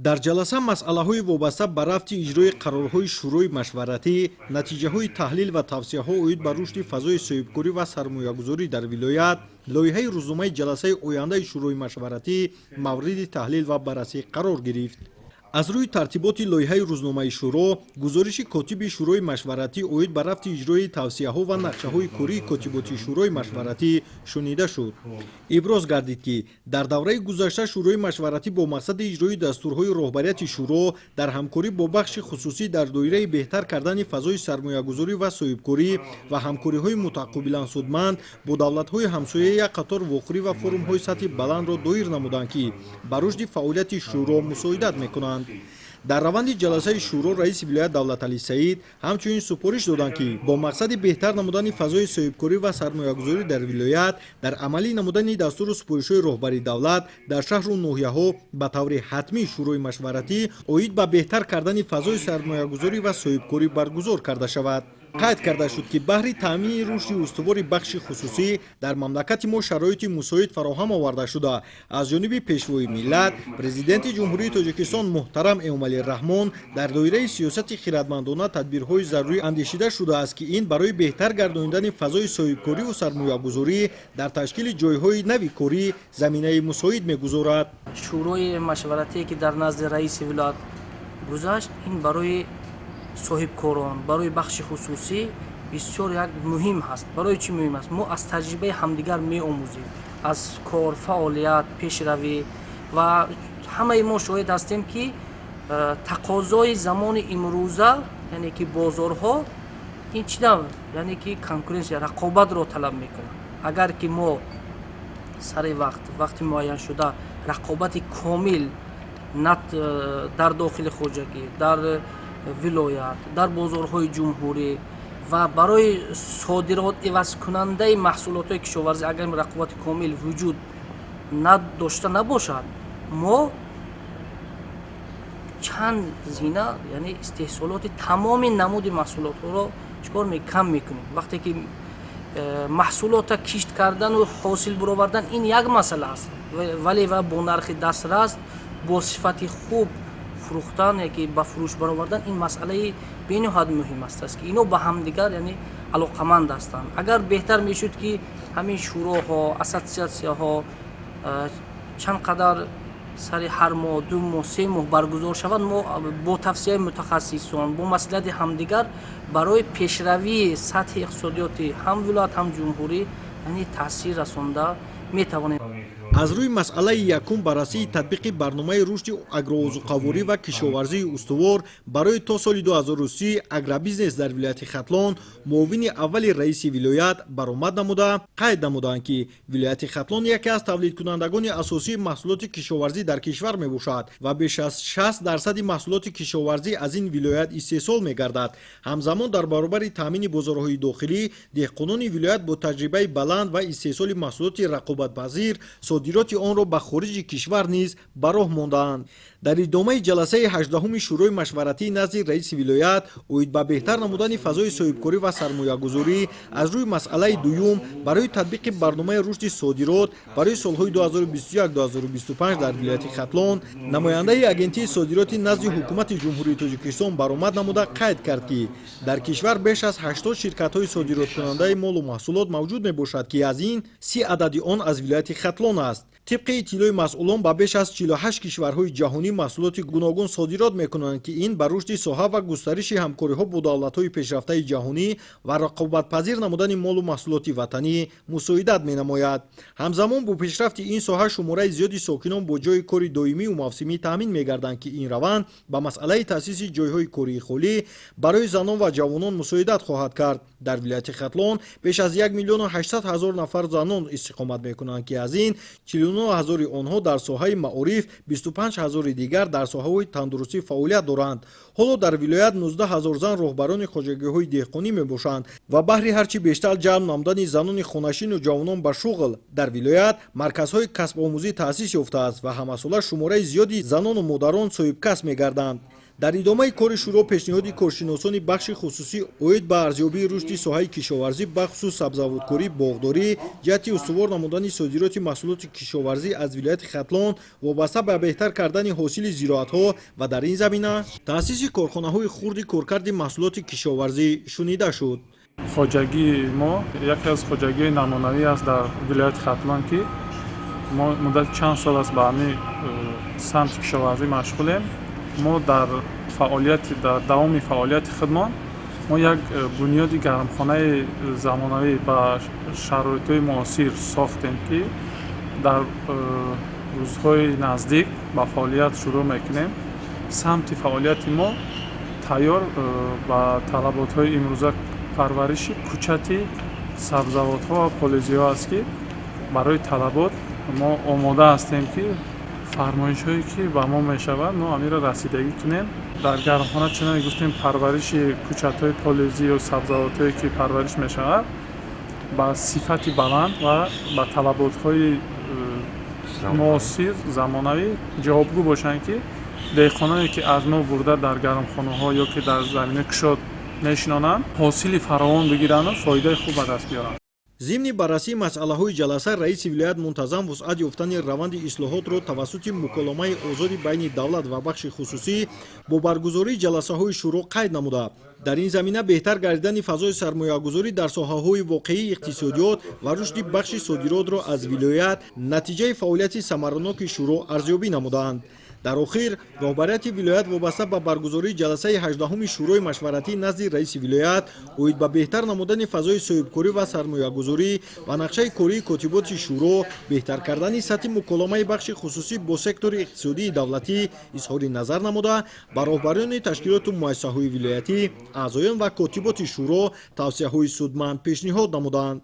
дар ҷаласа масъалаҳои вобаста ба рафти иҷрои қарорҳои шӯрои машваратӣ, натиҷаҳои таҳлил ва тавсияҳо оид ба рушди фазои соҳибкорӣ ва сармоягузорӣ дар вилоят, лоиҳаи рӯзномаи ҷаласаи ояндаи шӯрои машваратӣ мавриди таҳлил ва баррасӣ қарор гирифт. аз рӯи тартиботи лоиҳаи рӯзномаи шӯро, гузориши котиби шӯрои машваратӣ оид ба рафти иҷрои тавсияҳо ва нақшаҳои кории котиботи шӯрои машваратӣ шунида шуд. иброз гардид ки дар давраи гузашта шӯрои машваратӣ бо мақсади иҷрои дастурҳои роҳбарияти шӯро дар ҳамкорӣ бо бахши хусусӣ дар доираи беҳтар кардани фазои сармоягузорӣ ва соҳибкорӣ ва ҳамкориҳои мутақобилан судманд бо давлатҳои ҳамсоя як қатор вохӯрӣ ва форумҳои сатҳи баландро доир намуданд ки ба рушди фаъолияти шӯро мусоидат мекунанд. дар раванди ҷаласаи шӯро раиси вилоят Давлаталӣ Саид ҳамчунин супориш доданд ки бо мақсади беҳтар намудани фазои соҳибкорӣ ва сармоягузорӣ дар вилоят дар амалӣ намудани дастуру супоришҳои роҳбари давлат дар шаҳру ноҳияҳо ба таври ҳатмӣ шӯрои машваратӣ оид ба беҳтар кардани фазои сармоягузорӣ ва соҳибкорӣ баргузор карда шавад. қайд карда шуд ки баҳри таъмини рушди устувори бахши хусусӣ дар мамлакати мо шароити мусоид фароҳам оварда шуда аз ҷониби пешвои миллат президенти ҷумҳурии Тоҷикистон муҳтарам Эмомалӣ Раҳмон дар доираи сиёсати хиратмандона тадбирҳои зарурӣ андешида шудааст ки ин барои беҳтар гардонидани фазои соҳибкориву сармоягузорӣ дар ташкили ҷойҳои нави корӣ заминаи мусоид мегузорад. шӯрои машваратие ки дар назди раиси вилоят гузашт, ин барои соҳибкорон, барои бахши хусусӣ бисёр як муҳим ҳаст. барои чӣ муҳим аст? мо аз таҷрибаи ҳамдигар меомӯзем, аз кор, фаъолият, пешравӣ ва ҳамаи мо шоҳид ҳастем ки тақозои замони имрӯза, яъне ки бозорҳо ин чида, яъне ки конкуренсия, рақобатро талаб мекунад. агар ки мо сари вақти муайяншуда рақобати комил дар дохили хоҷагӣ, дар вилоят, дар бозорҳои ҷумҳурӣ ва барои содирот ивазкунандаи маҳсулотҳои кишоварзӣ агар рақобати комил вуҷуд дошта набошад, мо чанд зина, яъне истеҳсолоти тамоми намуди маҳсулотҳоро чикор кам мекунем. вақте ки маҳсулота кишт кардану ҳосил баровардан ин як масъала аст, вале ва бо нархи дастрас бо сифати хуб фурӯхтан яке ба фурӯш баровардан ин масъалаи бениҳоят муҳим аст ки ино ба ҳамдигар яъне алоқаманд ҳастанд. агар беҳтар мешуд ки ҳамин шӯроҳо, ассотсиатсияҳо чанд қадар сари ҳар моҳ, 2 моҳ, 3 моҳ баргузор шавад, мо бо тавсияи мутахассисон, бо маслиҳати ҳамдигар барои пешравии сатҳи иқтисодиёти ҳам вилоят ҳам ҷумҳурӣ яъне таъсир расонда метавонем. аз рӯи масъалаи якум баррасии татбиқи барномаи рушди агроозуқаворӣ ва кишоварзии устувор барои то соли 2030 агробизнес дар вилояти Хатлон муовини аввали раиси вилоят баромад намуда қайд намуданд ки вилояти Хатлон яке аз тавлидкунандагони асосии маҳсулоти кишоварзӣ дар кишвар мебошад ва беш аз 60% маҳсулоти кишоварзӣ аз ин вилоят истеҳсол мегардад. ҳамзамон дар баробари таъмини бозорҳои дохилӣ деҳқонони вилоят бо таҷрибаи баланд ва истеҳсоли маҳсулоти рақобатпазир содироти онро ба хориҷи кишвар низ ба роҳ мондаанд. дар идомаи ҷаласаи 18-уми шӯрои машваратии назди раиси вилоят оид ба беҳтар намудани фазои соҳибкорӣ ва сармоягузорӣ аз рӯи масъалаи дуюм барои татбиқи барномаи рушди содирот барои солҳои 2021-2025 дар вилояти Хатлон намояндаи агентии содироти назди ҳукумати ҷумҳурии Тоҷикистон баромад намуда қайд кард ки дар кишвар беш аз 80 ширкатҳои содироткунандаи молу маҳсулот мавҷуд мебошад ки аз ин 30 адади он аз вилояти Хатлон аст. тибқи иттилои масъулон ба беш аз 48 кишварҳои ҷаҳонӣ маҳсулоти гуногун содирот мекунанд ки ин ба рушди соҳа ва густариши ҳамкориҳо бо давлатҳои пешрафтаи ҷаҳонӣ ва рақобатпазир намудани молу маҳсулоти ватанӣ мусоидат менамояд. ҳамзамон бо пешрафти ин соҳа шумораи зиёди сокинон бо ҷои кори доимию мавсимӣ таъмин мегарданд ки ин раванд ба масъалаи таъсиси ҷойҳои кории холӣ барои занон ва ҷавонон мусоидат хоҳад кард. дар вилояти Хатлон беш аз 1 миллион 800 ҳазор нафар занон истиқомат мекунанд ки аз ин 49 ҳазори онҳо дар соҳаи маориф, 25 ҳазори дигар дар соҳаҳои тандурустӣ фаъолият доранд. ҳоло дар вилоят 19 ҳазор зан роҳбарони хоҷагиҳои деҳқонӣ мебошанд ва баҳри ҳарчи бештар ҷалб намудани занони хонашину ҷавонон ба шуғл дар вилоят марказҳои касбомӯзӣ таъсис ёфтааст ва ҳамасола шумораи зиёди занону модарон соҳибкасб мегарданд. дар идомаи кори шӯро пешниҳоди коршиносони бахши хусусӣ оид ба арзёбии рушди соҳаи кишоварзӣ бахусус сабзавоткорӣ боғдорӣ ҷиҳати устувор намудани содироти маҳсулоти кишоварзӣ аз вилояти Хатлон вобаста ба беҳтар кардани ҳосили зироатҳо ва дар ин замина таъсиси корхонаҳои хурди коркарди маҳсулоти кишоварзӣ шунида шуд. хоҷагии мо яке аз хоҷагиҳои намунавӣ аст дар вилояти Хатлон ки мо муддати чанд сол аст ба ҳамин самти кишоварзӣ машғулем. мо дар давоми фаъолияти худмон мо як бунёди гармхонаи замонавӣ ба шароитҳои муосир сохтем ки дар рӯзҳои наздик ба фаъолият шурӯъ мекунем. самти фаъолияти мо тайёр ба талаботҳои имрӯза парвариши кӯчати сабзавотҳо ва полезиҳо аст ки барои талабот мо омода ҳастем ки фармоишҳое ки ба мо мешавад мо амиро расидагӣ кунем. дар гармхона чунон гуфтем парвариши кӯчатҳои полезӣ ё сабзавотҳое ки парвариш мешавад ба сифати баланд ва ба талаботҳои муосир замонавӣ ҷавобгӯ бошанд ки деҳқононе ки аз мо бурда дар гармхонаҳо ё ки дар заминаи кушод мешинонанд ҳосили фаровон бигиранду фоидаи хуб ба даст биёранд. зимни баррасии масъалаҳои ҷаласа раиси вилоят мунтазам вусъат ёфтани раванди ислоҳотро тавассути муколомаи озоди байни давлат ва бахши хусусӣ бо баргузории ҷаласаҳои шӯро қайд намуда дар ин замина беҳтар гардидани фазои сармоягузорӣ дар соҳаҳои воқеии иқтисодиёт ва рушди бахши содиротро аз вилоят натиҷаи фаъолияти самараноки шӯро арзёбӣ намуданд. дар охир роҳбарияти вилоят вобаста ба баргузории ҷаласаи 18-уми шӯрои машваратӣ назди раиси вилоят оид ба беҳтар намудани фазои соҳибкорӣ ва сармоягузорӣ ва нақшаи кории котиботи шӯро беҳтар кардани сатҳи муколомаи бахши хусусӣ бо сектори иқтисодии давлатӣ изҳори назар намуда ба роҳбарони ташкилоту муассисаҳои вилоятӣ аъзоён ва котиботи шӯро тавсияҳои судманд пешниҳод намуданд.